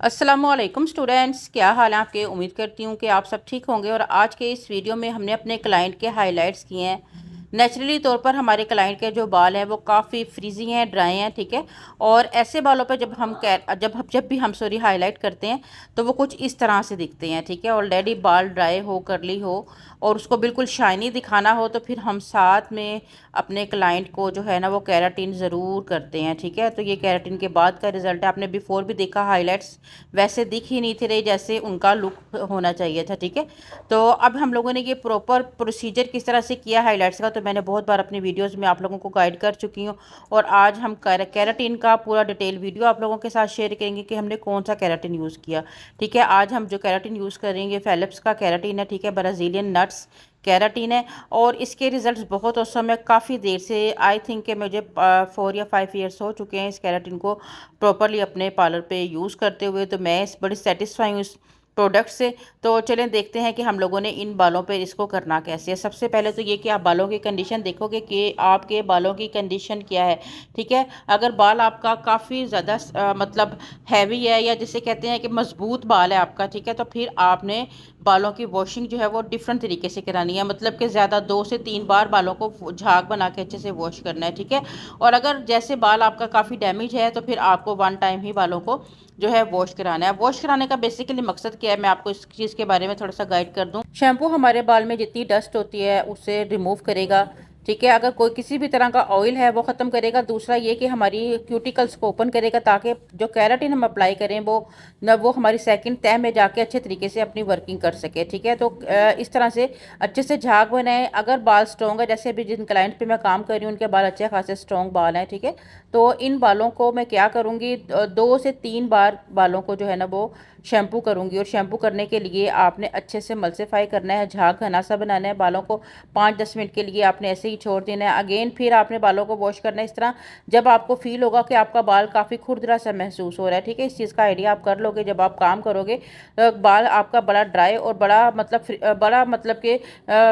अस्सलामुअलैकुम स्टूडेंट्स, क्या हाल है आपके। उम्मीद करती हूँ कि आप सब ठीक होंगे। और आज के इस वीडियो में हमने अपने क्लाइंट के हाइलाइट्स किए हैं। नेचुरली तौर पर हमारे क्लाइंट के जो बाल हैं वो काफ़ी फ्रीजी हैं, ड्राई हैं, ठीक है। और ऐसे बालों पर जब भी हम हाईलाइट करते हैं तो वो कुछ इस तरह से दिखते हैं, ठीक है। ऑलरेडी बाल ड्राई हो, करली हो और उसको बिल्कुल शाइनी दिखाना हो तो फिर हम साथ में अपने क्लाइंट को जो है ना वो केराटिन ज़रूर करते हैं, ठीक है। तो ये केराटिन के बाद का रिजल्ट है। आपने बिफोर भी देखा, हाइलाइट्स वैसे दिख ही नहीं थे रहे जैसे उनका लुक होना चाहिए था, ठीक है। तो अब हम लोगों ने ये प्रॉपर प्रोसीजर किस तरह से किया हाइलाइट्स का तो मैंने बहुत बार अपनी वीडियोस में आप लोगों को गाइड कर चुकी हूँ। और आज हम केराटिन का पूरा डिटेल वीडियो आप लोगों के साथ शेयर करेंगे कि हमने कौन सा केराटिन यूज़ किया, ठीक है। आज हम जो केराटिन यूज़ करेंगे फेलिप्स का केराटिन है, ठीक है। ब्राज़ीलियन नट्स केराटिन है और इसके रिजल्ट्स बहुत औसम है। काफ़ी देर से, आई थिंक कि मुझे 4 या 5 ईयर्स हो चुके हैं इस केराटिन को प्रॉपरली अपने पार्लर पे यूज़ करते हुए। तो मैं इस बड़ी सेटिस्फाई हूँ इस प्रोडक्ट से। तो चलें देखते हैं कि हम लोगों ने इन बालों पे इसको करना कैसे है। सबसे पहले तो ये कि आप बालों की कंडीशन देखोगे कि आपके बालों की कंडीशन क्या है, ठीक है। अगर बाल आपका काफ़ी ज़्यादा मतलब हैवी है या जिसे कहते हैं कि मजबूत बाल है आपका, ठीक है, तो फिर आपने बालों की वॉशिंग जो है वो डिफरेंट तरीके से करानी है। मतलब कि ज़्यादा 2 से 3 बार बालों को झाग बना के अच्छे से वॉश करना है, ठीक है। और अगर जैसे बाल आपका काफ़ी डैमेज है तो फिर आपको वन टाइम ही बालों को जो है वॉश कराना है। वॉश कराने का बेसिकली मकसद क्या है, मैं आपको इस चीज़ के बारे में थोड़ा सा गाइड कर दूं। शैम्पू हमारे बाल में जितनी डस्ट होती है उसे रिमूव करेगा, ठीक है। अगर कोई किसी भी तरह का ऑयल है वो ख़त्म करेगा। दूसरा ये कि हमारी क्यूटिकल्स को ओपन करेगा ताकि जो केराटिन हम अप्लाई करें वो हमारी सेकंड तह में जाके अच्छे तरीके से अपनी वर्किंग कर सके, ठीक है। तो इस तरह से अच्छे से झाग बनाए। अगर बाल स्ट्रॉन्ग है, जैसे अभी जिन क्लाइंट पे मैं काम कर रही हूँ उनके बाल अच्छे खासे स्ट्रॉन्ग बाल हैं, ठीक है। तो इन बालों को मैं क्या करूँगी, 2 से 3 बार बालों को जो है ना वो शैम्पू करूँगी। और शैम्पू करने के लिए आपने अच्छे से मल्सीफाई करना है, झाग घना सा बनाना है। बालों को 5-10 मिनट के लिए आपने ऐसे ही छोड़ देना है। अगेन फिर आपने बालों को वॉश करना है इस तरह। जब आपको फील होगा कि आपका बाल काफ़ी खुरदरा सा महसूस हो रहा है, ठीक है, इस चीज़ का आइडिया आप कर लोगे जब आप काम करोगे। बाल आपका बड़ा ड्राई और बड़ा मतलब कि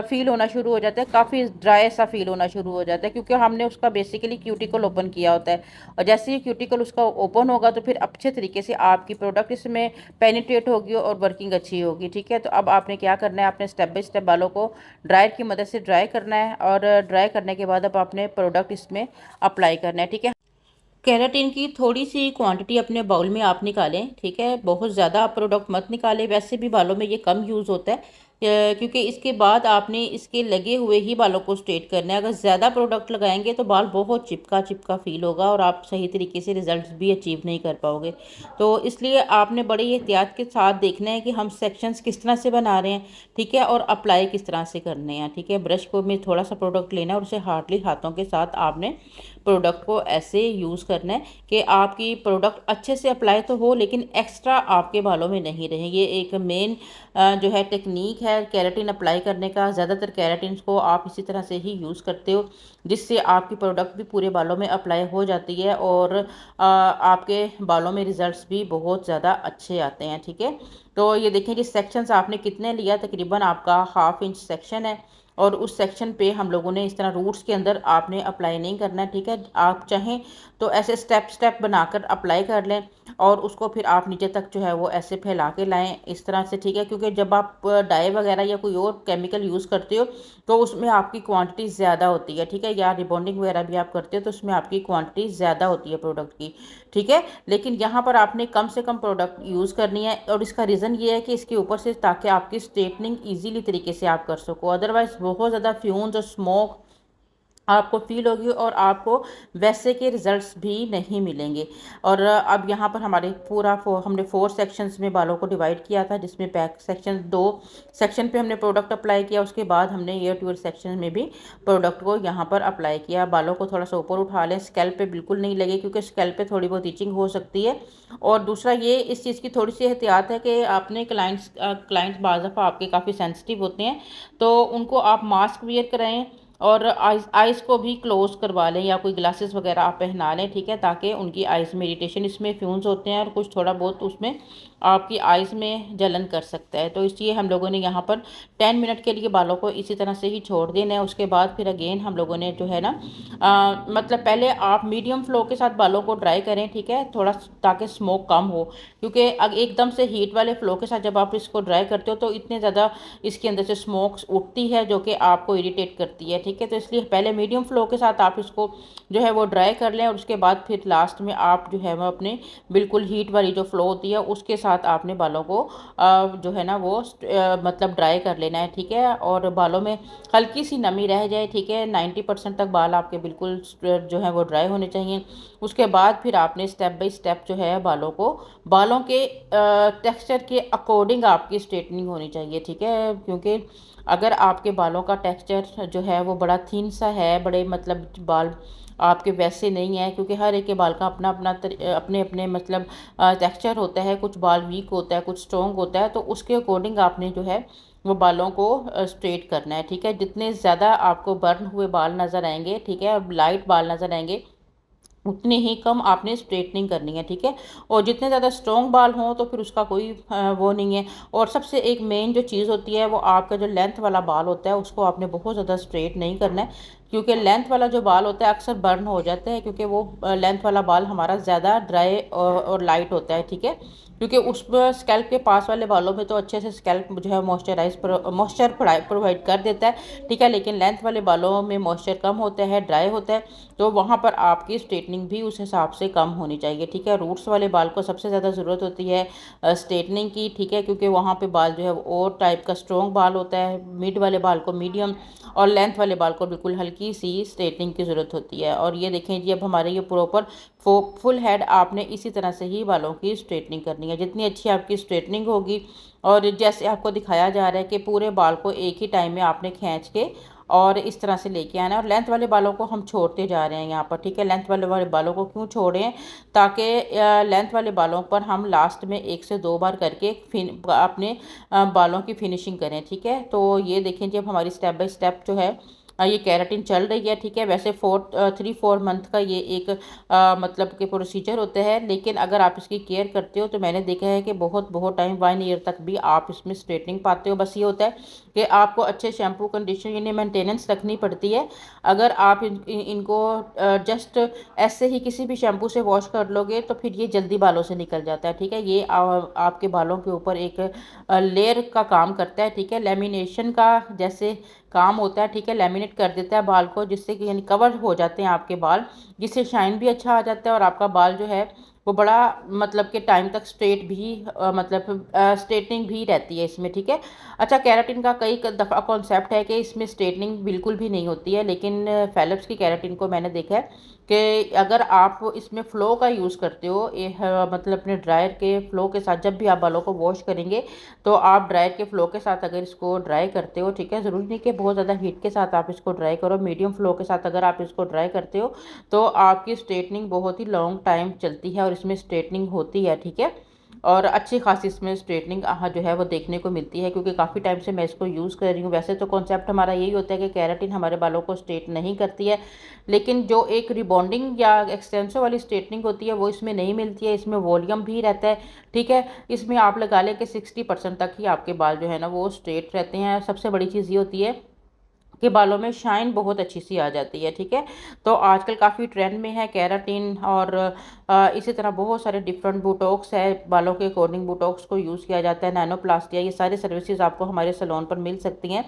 फील होना शुरू हो जाता है, काफ़ी ड्राई सा फील होना शुरू हो जाता है क्योंकि हमने उसका बेसिकली क्यूटिकल ओपन किया होता है। और जैसे ही क्यूटिकल उसका ओपन होगा तो फिर अच्छे तरीके से आपकी प्रोडक्ट इसमें पेनिट्रेट होगी और वर्किंग अच्छी होगी, ठीक है। तो अब आपने क्या करना है, आपने स्टेप बाय स्टेप बालों को ड्रायर की मदद से ड्राई करना है और ड्राई करने के बाद अब आपने प्रोडक्ट इसमें अप्लाई करना है, ठीक है। केराटिन की थोड़ी सी क्वांटिटी अपने बाउल में आप निकालें, ठीक है। बहुत ज़्यादा आप प्रोडक्ट मत निकालें, वैसे भी बालों में ये कम यूज़ होता है क्योंकि इसके बाद आपने इसके लगे हुए ही बालों को स्ट्रेट करना है। अगर ज़्यादा प्रोडक्ट लगाएंगे तो बाल बहुत चिपका चिपका फील होगा और आप सही तरीके से रिजल्ट्स भी अचीव नहीं कर पाओगे। तो इसलिए आपने बड़ी एहतियात के साथ देखना है कि हम सेक्शंस किस तरह से बना रहे हैं, ठीक है, और अप्लाई किस तरह से करने हैं, ठीक है। ब्रश को में थोड़ा सा प्रोडक्ट लेना है और उसे हार्डली हाथों के साथ आपने प्रोडक्ट को ऐसे यूज़ करना है कि आपकी प्रोडक्ट अच्छे से अप्लाई तो हो लेकिन एक्स्ट्रा आपके बालों में नहीं रहे। ये एक मेन जो है टेक्निक है केराटिन अप्लाई करने का। ज़्यादातर केराटिन को आप इसी तरह से ही यूज़ करते हो जिससे आपकी प्रोडक्ट भी पूरे बालों में अप्लाई हो जाती है और आपके बालों में रिजल्ट्स भी बहुत ज़्यादा अच्छे आते हैं, ठीक है। तो ये देखें कि सेक्शंस आपने कितने लिया, तकरीबन आपका 1/2 इंच सेक्शन है और उस सेक्शन पे हम लोगों ने इस तरह रूट्स के अंदर आपने अप्लाई नहीं करना है, ठीक है। आप चाहें तो ऐसे स्टेप स्टेप बनाकर अप्लाई कर लें और उसको फिर आप नीचे तक जो है वो ऐसे फैला के लाएं इस तरह से, ठीक है। क्योंकि जब आप डाई वगैरह या कोई और केमिकल यूज़ करते हो तो उसमें आपकी क्वांटिटी ज़्यादा होती है, ठीक है। या रिबॉन्डिंग वगैरह भी आप करते हो तो उसमें आपकी क्वांटिटी ज़्यादा होती है प्रोडक्ट की, ठीक है। लेकिन यहाँ पर आपने कम से कम प्रोडक्ट यूज़ करनी है और इसका रीज़न ये है कि इसके ऊपर से ताकि आपकी स्ट्रेटनिंग ईजीली तरीके से आप कर सको। अदरवाइज़ बहुत ज़्यादा फ्यूम्स और स्मोक आपको फील होगी और आपको वैसे के रिजल्ट्स भी नहीं मिलेंगे। और अब यहाँ पर हमारे हमने 4 सेक्शंस में बालों को डिवाइड किया था जिसमें बैक सेक्शन 2 सेक्शन पे हमने प्रोडक्ट अप्लाई किया, उसके बाद हमने ईयर टू ईयर सेक्शन में भी प्रोडक्ट को यहाँ पर अप्लाई किया। बालों को थोड़ा सा ऊपर उठा लें, स्कैल्प पे बिल्कुल नहीं लगे क्योंकि स्कैल्प पे थोड़ी बहुत इचिंग हो सकती है। और दूसरा ये इस चीज़ की थोड़ी सी एहतियात है कि आपने क्लाइंट्स बाज़ दफ़ा आपके काफ़ी सेंसिटिव होते हैं तो उनको आप मास्क वियर कराएं और आइज़ को भी क्लोज़ करवा लें या कोई ग्लासेस वगैरह आप पहना लें, ठीक है, ताकि उनकी आइज़ में इरिटेशन इसमें फ्यूज़ होते हैं और कुछ थोड़ा बहुत उसमें आपकी आइज़ में जलन कर सकता है। तो इसलिए हम लोगों ने यहाँ पर 10 मिनट के लिए बालों को इसी तरह से ही छोड़ देना है। उसके बाद फिर अगेन हम लोगों ने जो है ना मतलब पहले आप मीडियम फ्लो के साथ बालों को ड्राई करें, ठीक है, थोड़ा ताकि स्मोक कम हो, क्योंकि एकदम से हीट वाले फ्लो के साथ जब आप इसको ड्राई करते हो तो इतने ज़्यादा इसके अंदर से स्मोक्स उठती है जो कि आपको इरिटेट करती है, ठीक है। तो इसलिए पहले मीडियम फ्लो के साथ आप इसको जो है वो ड्राई कर लें और उसके बाद फिर लास्ट में आप जो है वो अपने बिल्कुल हीट वाली जो फ्लो होती है उसके साथ आपने बालों को जो है ना वो मतलब ड्राई कर लेना है, ठीक है। और बालों में हल्की सी नमी रह जाए, ठीक है, 90% तक बाल आपके बिल्कुल जो है वो ड्राई होने चाहिए। उसके बाद फिर आपने स्टेप बाय स्टेप जो है बालों के टेक्सचर के अकॉर्डिंग आपकी स्ट्रेटनिंग होनी चाहिए, ठीक है। क्योंकि अगर आपके बालों का टेक्सचर जो है वो बड़ा थिन सा है, बड़े मतलब बाल आपके वैसे नहीं है, क्योंकि हर एक के बाल का अपना अपना अपने अपने मतलब टेक्सचर होता है, कुछ बाल वीक होता है, कुछ स्ट्रॉन्ग होता है, तो उसके अकॉर्डिंग आपने जो है वो बालों को स्ट्रेट करना है, ठीक है। जितने ज़्यादा आपको बर्न हुए बाल नज़र आएंगे, ठीक है, और लाइट बाल नज़र आएंगे, उतनी ही कम आपने स्ट्रेटनिंग करनी है, ठीक है। और जितने ज़्यादा स्ट्रॉन्ग बाल हों तो फिर उसका कोई वो नहीं है। और सबसे एक मेन जो चीज़ होती है वो आपका जो लेंथ वाला बाल होता है उसको आपने बहुत ज़्यादा स्ट्रेट नहीं करना है, क्योंकि लेंथ वाला जो बाल होता है अक्सर बर्न हो जाता है, क्योंकि वो लेंथ वाला बाल हमारा ज़्यादा ड्राई और लाइट होता है, ठीक है। क्योंकि उस स्कैल्प के पास वाले बालों में तो अच्छे से स्कैल्प जो है मॉइस्चर प्रोवाइड कर देता है, ठीक है, लेकिन लेंथ वाले बालों में मॉइस्चर कम होता है, ड्राई होता है, तो वहाँ पर आपकी स्ट्रेटनिंग भी उस हिसाब से कम होनी चाहिए, ठीक है। रूट्स वाले बाल को सबसे ज़्यादा ज़रूरत होती है स्ट्रेटनिंग की, ठीक है, क्योंकि वहाँ पे बाल जो है और टाइप का स्ट्रॉन्ग बाल होता है, मिड वाले बाल को मीडियम और लेंथ वाले बाल को बिल्कुल हल्की सी स्ट्रेटनिंग की ज़रूरत होती है। और ये देखें जी, अब हमारे ये प्रॉपर फुल हेड आपने इसी तरह से ही बालों की स्ट्रेटनिंग करनी है। जितनी अच्छी आपकी स्ट्रेटनिंग होगी, और जैसे आपको दिखाया जा रहा है कि पूरे बाल को एक ही टाइम में आपने खींच के और इस तरह से लेके आना है। और लेंथ वाले बालों को हम छोड़ते जा रहे हैं यहाँ पर, ठीक है। लेंथ वाले बालों को क्यों छोड़ रहे हैं? ताकि लेंथ वाले बालों पर हम लास्ट में 1 से 2 बार करके अपने बालों की फिनिशिंग करें, ठीक है। तो ये देखें जब हमारी स्टेप बाय स्टेप जो है ये केराटिन चल रही है, ठीक है। वैसे 3-4 मंथ का ये एक मतलब के प्रोसीजर होते हैं, लेकिन अगर आप इसकी केयर करते हो तो मैंने देखा है कि बहुत बहुत टाइम 1 ईयर तक भी आप इसमें स्ट्रेटनिंग पाते हो। बस ये होता है कि आपको अच्छे शैम्पू कंडीशनर यानी मेंटेनेंस रखनी पड़ती है। अगर आप इनको जस्ट ऐसे ही किसी भी शैम्पू से वॉश कर लोगे तो फिर ये जल्दी बालों से निकल जाता है, ठीक है। ये आपके बालों के ऊपर एक लेयर का काम करता है, ठीक है, लेमिनेशन का जैसे काम होता है, ठीक है। लेमिनेट कर देता है बाल को, जिससे कि यानी कवर हो जाते हैं आपके बाल, जिससे शाइन भी अच्छा आ जाता है और आपका बाल जो है वो बड़ा मतलब के टाइम तक स्ट्रेट भी मतलब स्ट्रेटनिंग भी रहती है इसमें, ठीक है। अच्छा, केराटिन का कई दफ़ा कॉन्सेप्ट है कि इसमें स्ट्रेटनिंग बिल्कुल भी नहीं होती है, लेकिन फेलिप्स की केराटिन को मैंने देखा है कि अगर आप इसमें फ़्लो का यूज़ करते हो मतलब अपने ड्रायर के फ़्लो के साथ जब भी आप बालों को वॉश करेंगे तो आप ड्रायर के फ़्लो के साथ अगर इसको ड्राई करते हो, ठीक है, ज़रूरी नहीं कि बहुत ज़्यादा हीट के साथ आप इसको ड्राई करो, मीडियम फ़्लो के साथ अगर आप इसको ड्राई करते हो तो आपकी स्ट्रेटनिंग बहुत ही लॉन्ग टाइम चलती है और इसमें स्ट्रेटनिंग होती है, ठीक है। और अच्छी खासी इसमें स्ट्रेटनिंग जो है वो देखने को मिलती है, क्योंकि काफ़ी टाइम से मैं इसको यूज़ कर रही हूँ। वैसे तो कॉन्सेप्ट हमारा यही होता है कि केराटिन हमारे बालों को स्ट्रेट नहीं करती है, लेकिन जो एक रिबॉन्डिंग या एक्सटेंसो वाली स्ट्रेटनिंग होती है वो इसमें नहीं मिलती है। इसमें वॉल्यूम भी रहता है, ठीक है। इसमें आप लगा लें कि 60% तक ही आपके बाल जो है ना वो स्ट्रेट रहते हैं। सबसे बड़ी चीज़ ये होती है के बालों में शाइन बहुत अच्छी सी आ जाती है, ठीक है। तो आजकल काफ़ी ट्रेंड में है केराटिन, और इसी तरह बहुत सारे डिफरेंट बोटॉक्स है, बालों के अकॉर्डिंग बोटॉक्स को यूज़ किया जाता है, नैनोप्लास्टिया, ये सारी सर्विसेज आपको हमारे सैलून पर मिल सकती हैं।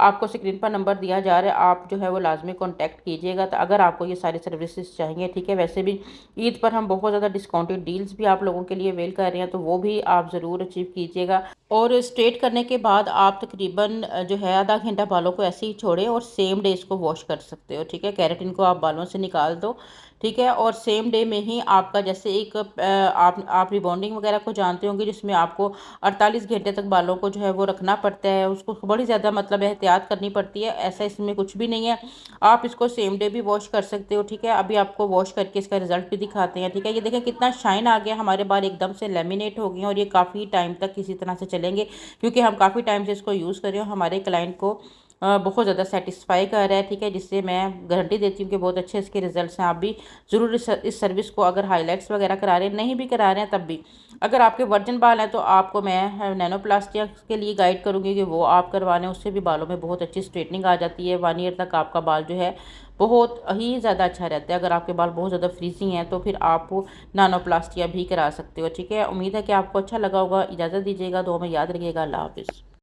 आपको स्क्रीन पर नंबर दिया जा रहा है, आप जो है वो लाजमी कॉन्टैक्ट कीजिएगा तो अगर आपको ये सारी सर्विसेज चाहिए, ठीक है। वैसे भी ईद पर हम बहुत ज़्यादा डिस्काउंटेड डील्स भी आप लोगों के लिए अवेल कर रहे हैं, तो वो भी आप ज़रूर अचीव कीजिएगा। और स्ट्रेट करने के बाद आप तकरीबन जो है आधा घंटा बालों को ऐसे ही छोड़ें और सेम डे इसको वॉश कर सकते हो, ठीक है। केराटिन को आप बालों से निकाल दो, ठीक है, और सेम डे में ही आपका जैसे एक आप रिबॉन्डिंग वगैरह को जानते होंगे, जिसमें आपको 48 घंटे तक बालों को जो है वो रखना पड़ता है, उसको बड़ी ज़्यादा मतलब एहतियात करनी पड़ती है। ऐसा इसमें कुछ भी नहीं है, आप इसको सेम डे भी वॉश कर सकते हो, ठीक है। अभी आपको वॉश करके इसका रिजल्ट भी दिखाते हैं, ठीक है। ये देखें कितना शाइन आ गया, हमारे बाल एकदम से लेमिनेट हो गए और ये काफ़ी टाइम तक इसी तरह से चलेंगे, क्योंकि हम काफ़ी टाइम से इसको यूज़ कर रहे हो। हमारे क्लाइंट को बहुत ज़्यादा सेटिस्फाई कर रहा है, ठीक है, जिससे मैं गारंटी देती हूँ कि बहुत अच्छे इसके रिजल्ट्स हैं। आप भी ज़रूर इस सर्विस को अगर हाईलाइट्स वगैरह करा रहे हैं, नहीं भी करा रहे हैं तब भी, अगर आपके वर्जिन बाल हैं तो आपको मैं नैनोप्लास्टिया के लिए गाइड करूँगी कि वो आप करवाने, उससे भी बालों में बहुत अच्छी स्ट्रेटनिंग आ जाती है। 1 ईयर तक आपका बाल जो है बहुत ही ज़्यादा अच्छा रहता है। अगर आपके बाल बहुत ज़्यादा फ्रीजी हैं तो फिर आप नैनोप्लास्टिया भी करा सकते हो, ठीक है। उम्मीद है कि आपको अच्छा लगा होगा। इजाज़त दीजिएगा, दुआ में याद रखिएगा। अल्लाह हाफ़िज़।